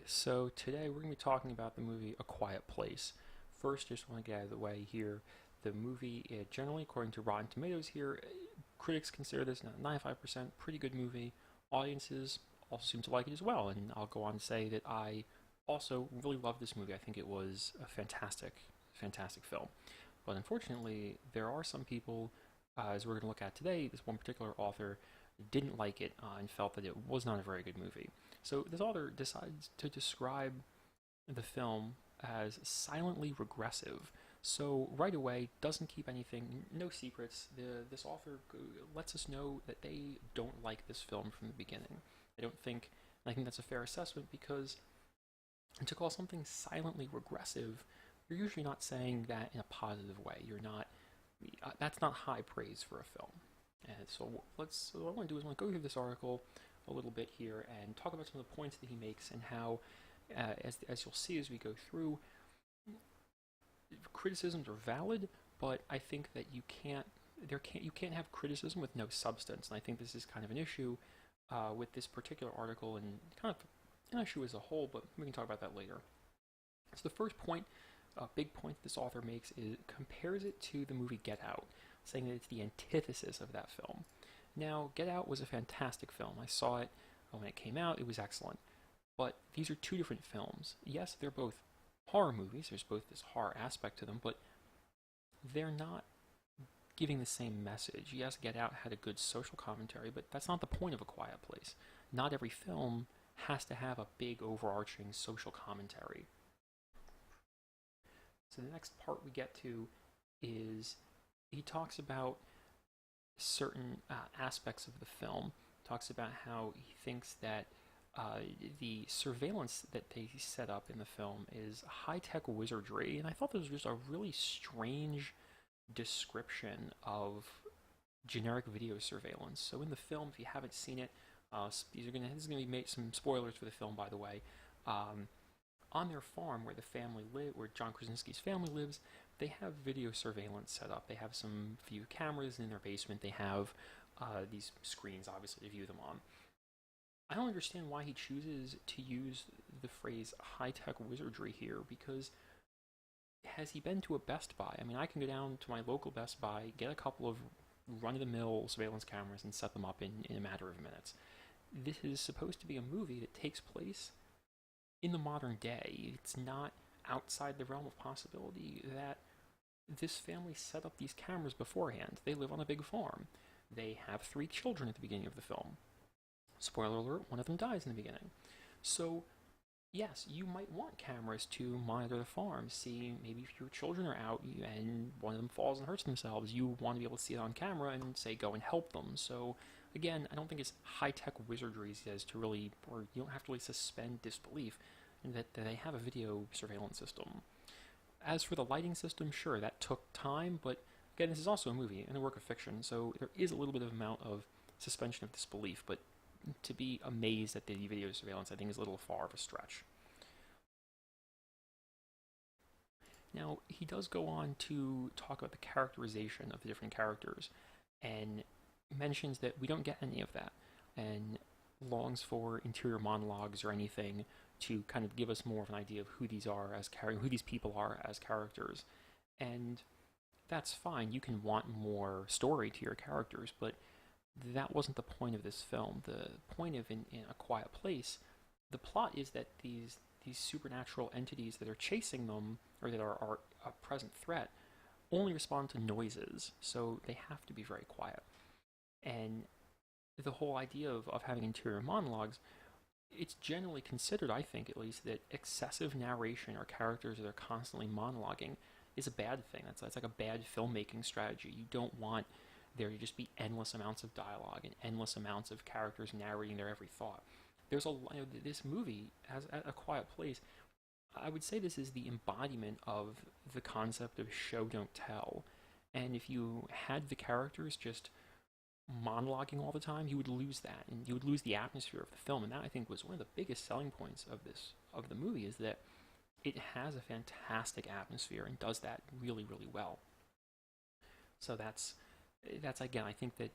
So today we're going to be talking about the movie A Quiet Place. First, just want to get out of the way here. The movie, generally, according to Rotten Tomatoes here, critics consider this 95% pretty good movie. Audiences also seem to like it as well, and I'll go on to say that I also really love this movie. I think it was a fantastic film. But unfortunately, there are some people, as we're going to look at today, this one particular author didn't like it and felt that it was not a very good movie. So this author decides to describe the film as silently regressive. So right away, doesn't keep anything, no secrets. This author lets us know that they don't like this film from the beginning. They don't think, and I think that's a fair assessment because to call something silently regressive, you're usually not saying that in a positive way. You're not. That's not high praise for a film. And so what I want to do is I want to go through this article a little bit here and talk about some of the points that he makes and how, as you'll see as we go through, criticisms are valid, but I think that you can't have criticism with no substance, and I think this is kind of an issue with this particular article and kind of an issue as a whole. But we can talk about that later. So the first point, big point this author makes is compares it to the movie Get Out, saying that it's the antithesis of that film. Now, Get Out was a fantastic film. I saw it when it came out. It was excellent. But these are two different films. Yes, they're both horror movies. There's both this horror aspect to them, but they're not giving the same message. Yes, Get Out had a good social commentary, but that's not the point of A Quiet Place. Not every film has to have a big overarching social commentary. So the next part we get to is he talks about certain aspects of the film. Talks about how he thinks that the surveillance that they set up in the film is high-tech wizardry, and I thought this was just a really strange description of generic video surveillance. So in the film, if you haven't seen it, this is gonna be some spoilers for the film, by the way. On their farm where John Krasinski's family lives, they have video surveillance set up. They have some few cameras in their basement. They have these screens, obviously, to view them on. I don't understand why he chooses to use the phrase high-tech wizardry here, because has he been to a Best Buy? I mean, I can go down to my local Best Buy, get a couple of run-of-the-mill surveillance cameras, and set them up in a matter of minutes. This is supposed to be a movie that takes place in the modern day. It's not outside the realm of possibility that this family set up these cameras beforehand. They live on a big farm. They have 3 children at the beginning of the film. Spoiler alert, one of them dies in the beginning. So, yes, you might want cameras to monitor the farm. See, maybe if your children are out and one of them falls and hurts themselves, you want to be able to see it on camera and say, go and help them. So, again, I don't think it's high-tech wizardry as to really, or you don't have to really suspend disbelief that they have a video surveillance system. As for the lighting system, sure, that took time, but again, this is also a movie and a work of fiction, so there is a little bit of amount of suspension of disbelief, but to be amazed at the video surveillance, I think, is a little far of a stretch. Now, he does go on to talk about the characterization of the different characters, and mentions that we don't get any of that, and longs for interior monologues or anything to kind of give us more of an idea of who these people are as characters. And that's fine. You can want more story to your characters, but that wasn't the point of this film. The point of in A Quiet Place, the plot is that these supernatural entities that are chasing them, or that are a present threat, only respond to noises, so they have to be very quiet. And the whole idea of having interior monologues, it's generally considered, I think at least, that excessive narration or characters that are constantly monologuing is a bad thing. That's like a bad filmmaking strategy. You don't want there to just be endless amounts of dialogue and endless amounts of characters narrating their every thought. This movie has A Quiet Place. I would say this is the embodiment of the concept of show don't tell. And if you had the characters just monologuing all the time, you would lose that, and you would lose the atmosphere of the film. And that, I think, was one of the biggest selling points of the movie, is that it has a fantastic atmosphere and does that really, really well. So that's again, I think that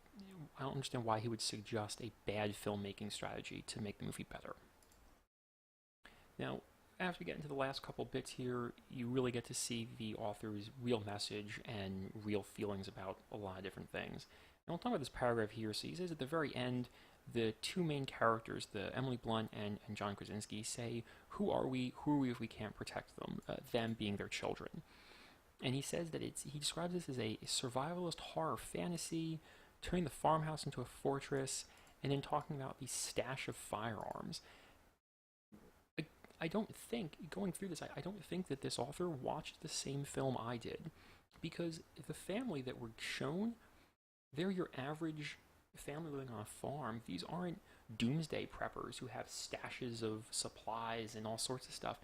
I don't understand why he would suggest a bad filmmaking strategy to make the movie better. Now, as we get into the last couple bits here, you really get to see the author's real message and real feelings about a lot of different things. And we'll talk about this paragraph here. So he says at the very end, the two main characters, the Emily Blunt and John Krasinski, say, "Who are we? Who are we if we can't protect them?" Them being their children. And he says that he describes this as a survivalist horror fantasy, turning the farmhouse into a fortress, and then talking about the stash of firearms. I don't think, going through this, I don't think that this author watched the same film I did. Because the family that were shown, they're your average family living on a farm. These aren't doomsday preppers who have stashes of supplies and all sorts of stuff.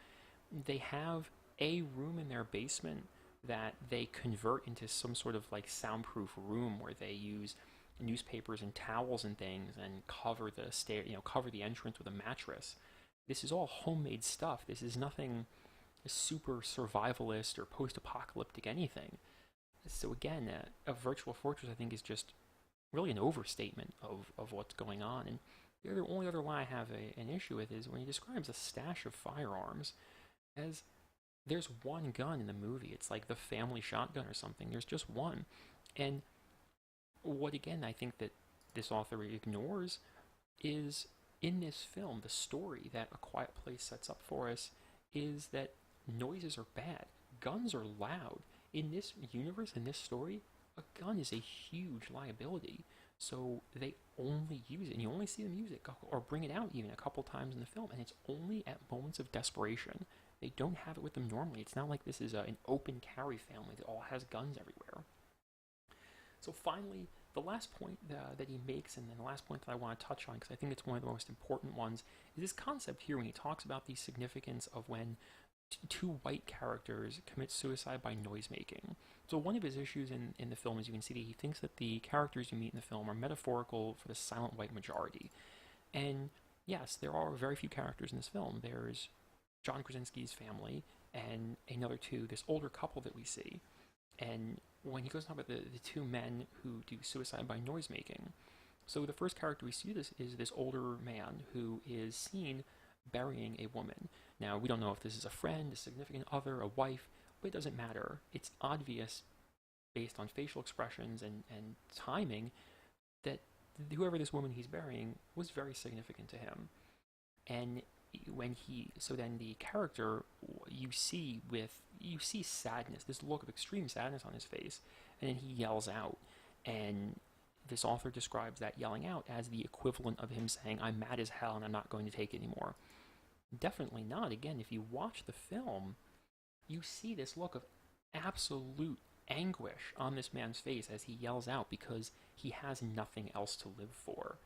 They have a room in their basement that they convert into some sort of like soundproof room where they use newspapers and towels and things and cover the cover the entrance with a mattress. This is all homemade stuff. This is nothing super survivalist or post-apocalyptic anything. So again, a virtual fortress I think is just really an overstatement of what's going on. And the only other line I have an issue with is when he describes a stash of firearms as there's one gun in the movie. It's like the family shotgun or something. There's just one. And what, again, I think that this author ignores is in this film, the story that A Quiet Place sets up for us is that noises are bad. Guns are loud. In this universe, in this story, a gun is a huge liability. So they only use it, and you only see them use it or bring it out even a couple times in the film, and it's only at moments of desperation. They don't have it with them normally. It's not like this is an open carry family that all has guns everywhere. So finally, the last point that he makes, and then the last point that I want to touch on, because I think it's one of the most important ones, is this concept here when he talks about the significance of when two white characters commit suicide by noisemaking. So one of his issues in the film, as you can see, he thinks that the characters you meet in the film are metaphorical for the silent white majority. And yes, there are very few characters in this film. There's John Krasinski's family and another two, this older couple that we see. And when he goes to talk about the two men who do suicide by noisemaking, so the first character we see this is this older man who is seen burying a woman. Now, we don't know if this is a friend, a significant other, a wife, but it doesn't matter. It's obvious, based on facial expressions and timing, that whoever this woman he's burying was very significant to him. And so then the character you see sadness, this look of extreme sadness on his face, and then he yells out. And this author describes that yelling out as the equivalent of him saying, "I'm mad as hell and I'm not going to take it anymore." Definitely not. Again, if you watch the film, you see this look of absolute anguish on this man's face as he yells out because he has nothing else to live for.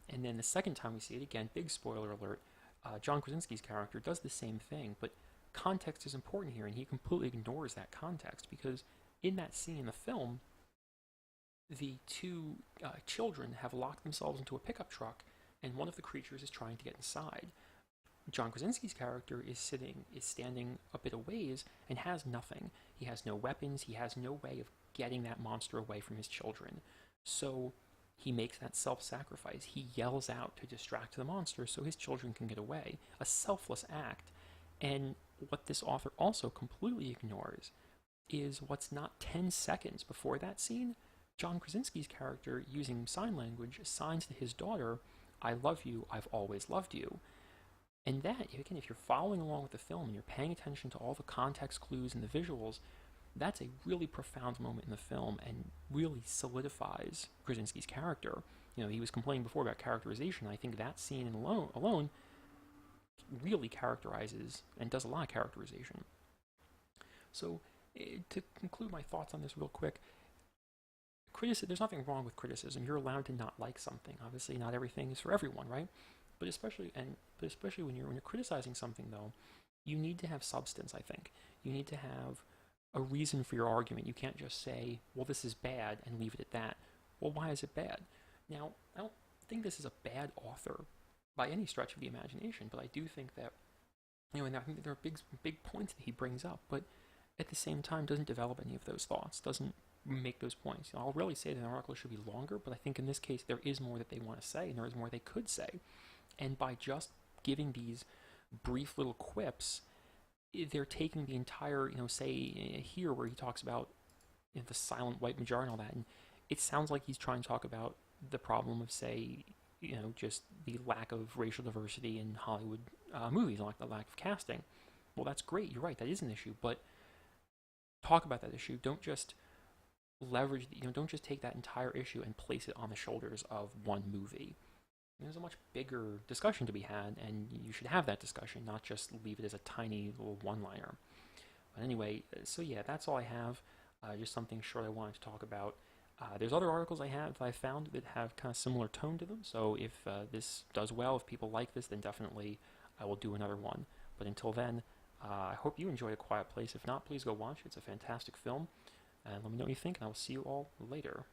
And then the second time we see it, again, big spoiler alert, John Krasinski's character does the same thing, but context is important here, and he completely ignores that context because in that scene in the film, the two children have locked themselves into a pickup truck, and one of the creatures is trying to get inside. John Krasinski's character is standing a bit of ways and has nothing. He has no weapons. He has no way of getting that monster away from his children. So he makes that self-sacrifice. He yells out to distract the monster so his children can get away. A selfless act. And what this author also completely ignores is what's not 10 seconds before that scene, John Krasinski's character, using sign language, signs to his daughter, "I love you, I've always loved you." And that, again, if you're following along with the film and you're paying attention to all the context clues and the visuals, that's a really profound moment in the film and really solidifies Krasinski's character. He was complaining before about characterization. I think that scene alone really characterizes and does a lot of characterization. So, to conclude my thoughts on this real quick, there's nothing wrong with criticism. You're allowed to not like something. Obviously, not everything is for everyone, right? But especially when you're criticizing something, though, you need to have substance. I think you need to have a reason for your argument. You can't just say, "Well, this is bad," and leave it at that. Well, why is it bad? Now, I don't think this is a bad author by any stretch of the imagination, but I do think that and I think that there are big points that he brings up, but at the same time doesn't develop any of those thoughts, doesn't make those points. I'll really say that an article should be longer, but I think in this case there is more that they want to say, and there is more they could say. And by just giving these brief little quips, they're taking the entire, say here where he talks about the silent white majority and all that, and it sounds like he's trying to talk about the problem of, say, just the lack of racial diversity in Hollywood movies, like the lack of casting. Well, that's great. You're right. That is an issue, but talk about that issue. Don't just leverage. Don't just take that entire issue and place it on the shoulders of one movie. There's a much bigger discussion to be had, and you should have that discussion, not just leave it as a tiny little one-liner. But anyway, so yeah, that's all I have. Just something short I wanted to talk about. There's other articles I found that have kind of similar tone to them. So if this does well, if people like this, then definitely I will do another one. But until then, I hope you enjoyed A Quiet Place. If not, please go watch it. It's a fantastic film. And let me know what you think, and I will see you all later.